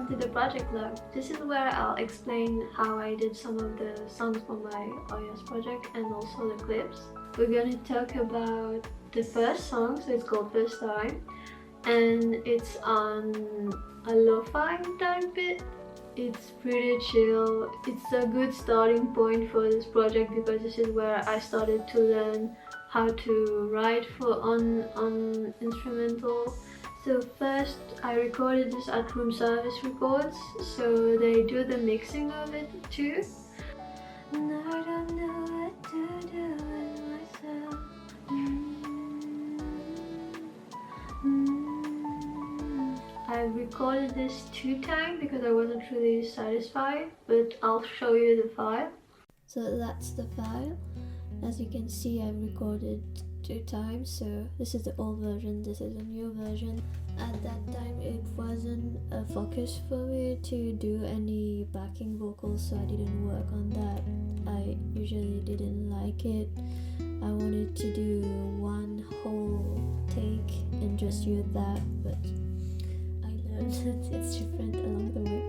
welcome to the project vlog. This is where I'll explain how I did some of the songs for my O.Y.O.S project and also the clips. We're gonna talk about the first song, so it's called First Time, and it's on a lo-fi type bit. It's pretty chill. It's a good starting point for this project because this is where I started to learn how to write on instrumental. So first I recorded this at Room Service Records, so they do the mixing of it too. And I don't know what to do with myself. I recorded this 2 times because I wasn't really satisfied, but I'll show you the file. So that's the file. As you can see, I've recorded 2 times, so this is the old version, this is a new version. At that time it wasn't a focus for me to do any backing vocals, so I didn't work on that. I usually didn't like it. I wanted to do one whole take and just use that, but I learned that it's different along the way.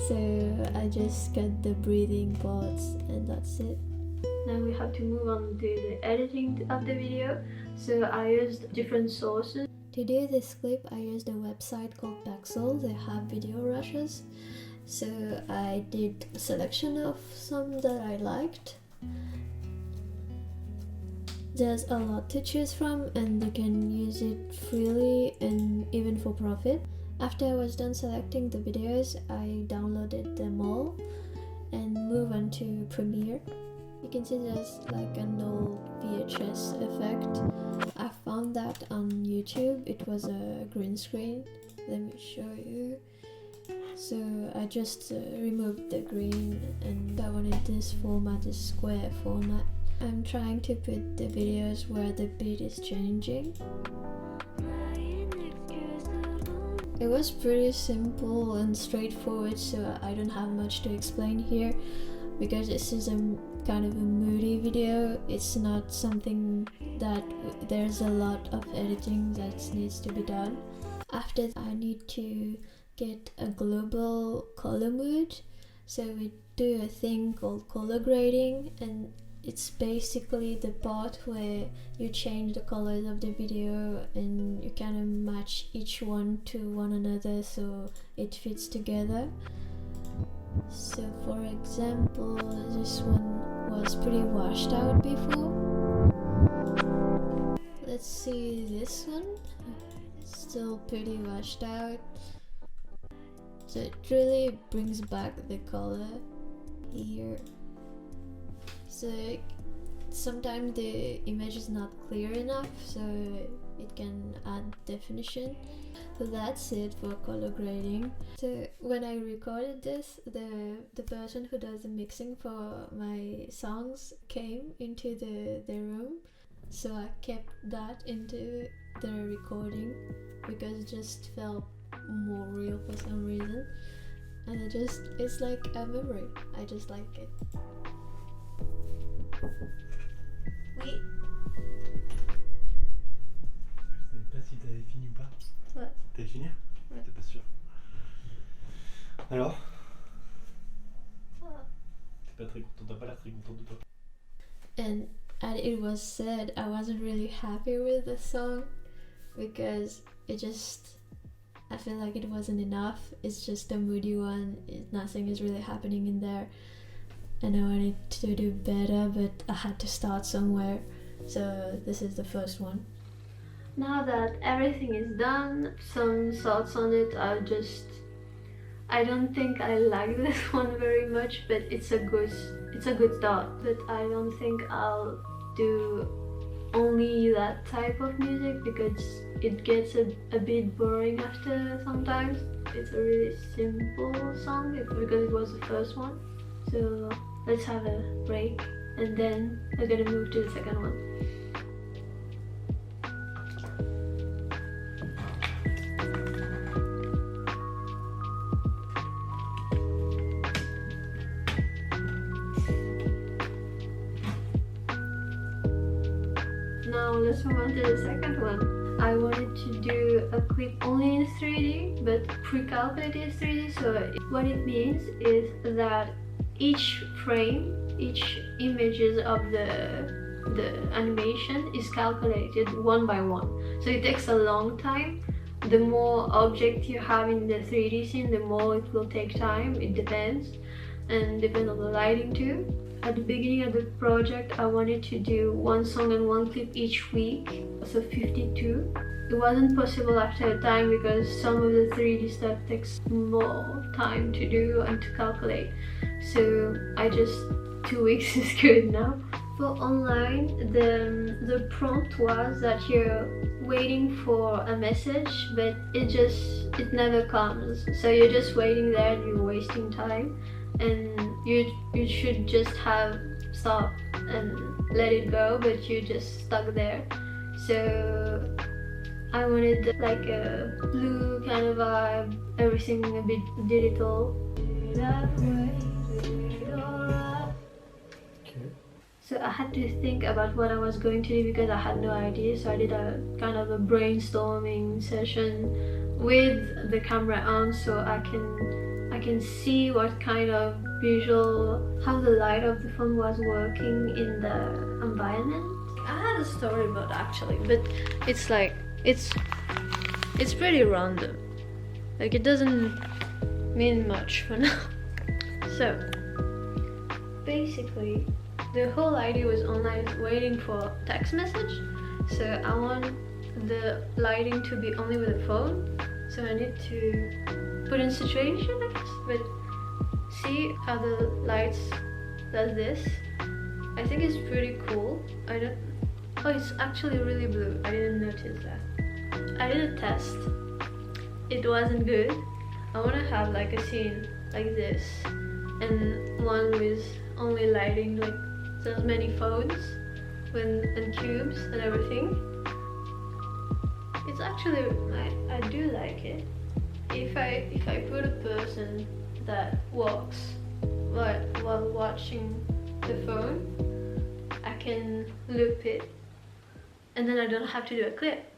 So I just got the breathing parts and that's it. Now we have to move on to the editing of the video. So I used different sources. To do this clip, I used a website called Pexels. They have video rushes. So I did a selection of some that I liked. There's a lot to choose from and you can use it freely and even for profit. After I was done selecting the videos, I downloaded them all and moved on to Premiere. You can see there's like an old VHS effect. I found that on YouTube. It was a green screen. Let me show you. So I just removed the green and I wanted this format, this square format. I'm trying to put the videos where the beat is changing. It was pretty simple and straightforward, so I don't have much to explain here because this is a kind of a moody video. It's not something that there's a lot of editing that needs to be done. After I need to get a global color mood, so we do a thing called color grading, and it's basically the part where you change the colors of the video and you kind of match each one to one another so it fits together. So for example, this one was pretty washed out before. Let's see this one, still pretty washed out. So it really brings back the color here. So sometimes the image is not clear enough, so it can add definition. So that's it for color grading. So when I recorded this, the person who does the mixing for my songs came into the room, so I kept that into the recording because it just felt more real for some reason, and it's like a memory. I just like it. Oui. Je savais pas si t'avais fini ou pas. Ouais. T'avais fini? Ouais. T'es pas sûr. Alors? T'es pas très content, t'as pas l'air très content de toi. And as it was said, I wasn't really happy with the song because I feel like it wasn't enough. It's just a moody one. Nothing is really happening in there. And I wanted to do better, but I had to start somewhere. So this is the first one. Now that everything is done, some thoughts on it are I don't think I like this one very much, but it's a good start. But I don't think I'll do only that type of music because it gets a bit boring after sometimes. It's a really simple song because it was the first one. So let's have a break and then we're gonna move to the second one. Now let's move on to the second one. I wanted to do a clip only in 3D, but pre-calculated 3D. So what it means is that each frame, each images of the animation is calculated one by one. So it takes a long time. The more objects you have in the 3D scene, the more it will take time. It depends, and depends on the lighting too. At the beginning of the project, I wanted to do one song and one clip each week, so 52. It wasn't possible after a time because some of the 3D stuff takes more time to do and to calculate. So I just 2 weeks is good now. For online, the prompt was that you're waiting for a message, but it never comes. So you're just waiting there and you're wasting time. And you should just have stop and let it go, but you're just stuck there. So I wanted like a blue kind of vibe, everything a bit digital. So I had to think about what I was going to do because I had no idea. So I did a kind of a brainstorming session with the camera on, so I can see what kind of visual, how the light of the phone was working in the environment. I had a storyboard actually, but it's like it's pretty random. Like it doesn't mean much for now. So basically, the whole idea was online waiting for text message. So I want the lighting to be only with the phone. So I need to put in situation, I guess. But see how the lights does this. I think it's pretty cool. Oh, it's actually really blue. I didn't notice that. I did a test. It wasn't good. I want to have like a scene like this and one with only lighting, like there's many phones and cubes and everything. It's actually, I do like it. If I put a person that walks while watching the phone, I can loop it and then I don't have to do a clip.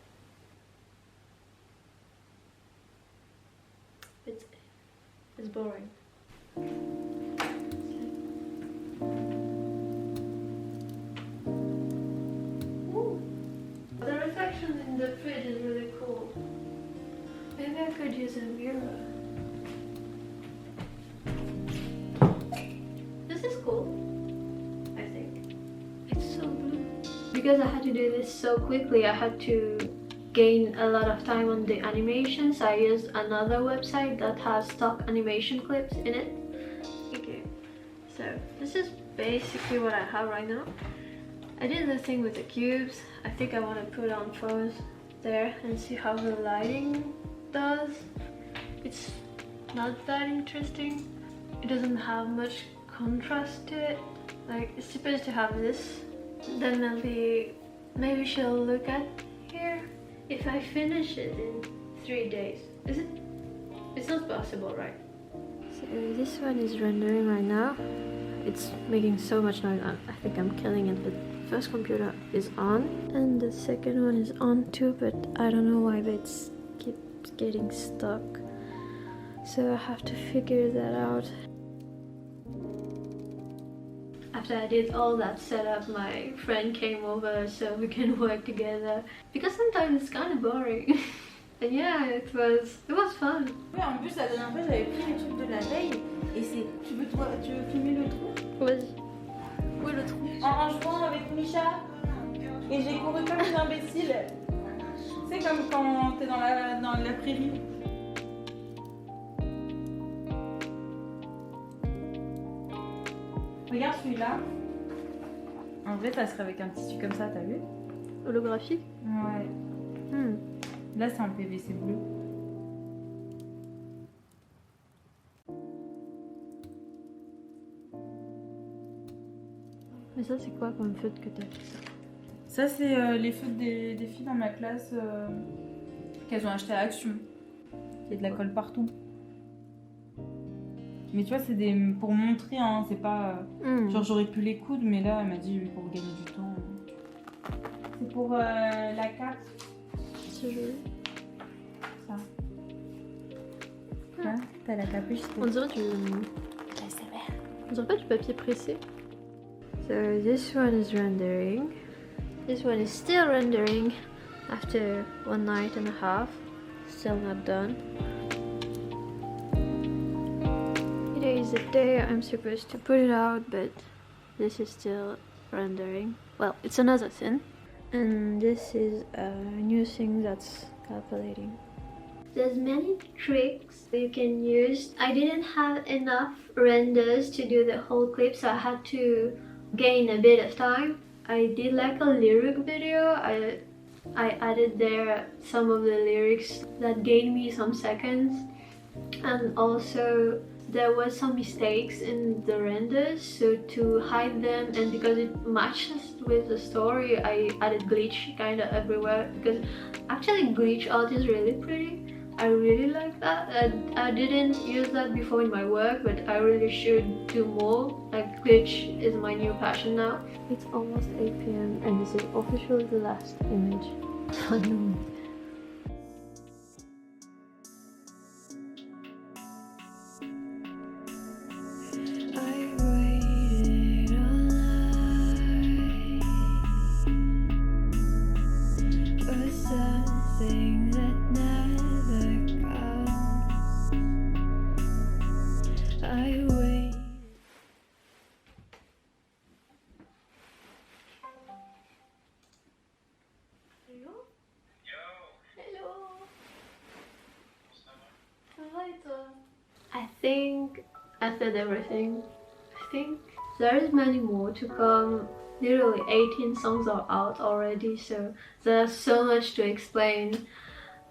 It's boring. Ooh. The reflection in the fridge is really cool. Maybe I could use a mirror. This is cool, I think. It's so blue. Because I had to do this so quickly, I had to gain a lot of time on the animations. I used another website that has stock animation clips in it. Okay, so this is basically what I have right now. I did the thing with the cubes. I think I want to put on phones there and see how the lighting does. It's not that interesting. It doesn't have much contrast to it. Like it's supposed to have this. Then maybe she'll look at here. If I finish it in 3 days, is it? It's not possible, right? So this one is rendering right now. It's making so much noise. I think I'm killing it. The first computer is on, and the second one is on too, but I don't know why, but it keeps getting stuck. So I have to figure that out. After I did all that setup, my friend came over so we can work together. Because sometimes it's kind of boring. And yeah, it was fun. Ouais, en plus, la dernière fois, j'avais pris les trucs de la veille. Et c'est... Tu veux filmer le trou? Vas-y. Où est le trou? En jouant avec Misha. Et j'ai couru comme une imbécile. C'est comme quand t'es dans la prairie. Regarde celui-là. En vrai, ça serait avec un tissu comme ça, t'as vu? Holographique? Ouais. Là, c'est un PVC bleu. Mais ça, c'est quoi comme feutre que t'as fait ça? Ça, c'est les feutres des filles dans ma classe qu'elles ont acheté à Action. Il y a de la colle partout. Mais tu vois, c'est pour montrer, hein, c'est pas... Genre, j'aurais pu les coudre, mais là, elle m'a dit pour gagner du temps. C'est pour la carte. C'est joli. Ça. Là, t'as la capuche. On dirait du... On dirait pas du papier pressé. So this one is rendering. This one is still rendering after 1 night and a half. Still not done. Today is the day I'm supposed to put it out, but this is still rendering. Well, it's another thing. And this is a new thing that's calculating. There's many tricks you can use. I didn't have enough renders to do the whole clip, so I had to gain a bit of time. I did like a lyric video. I added there some of the lyrics that gained me some seconds, and also there was some mistakes in the renders, so to hide them and because it matches with the story, I added glitch kind of everywhere, because actually glitch art is really pretty. I really like that. I didn't use that before in my work, but I really should do more. Like glitch is my new passion now. It's almost 8 p.m. and this is officially the last image. Finally. I think I said everything. I think there is many more to come. Literally 18 songs are out already, so there's so much to explain,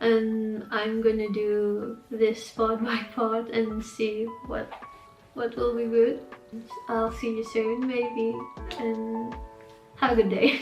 and I'm gonna do this part by part and see what will be good. I'll see you soon maybe, and have a good day.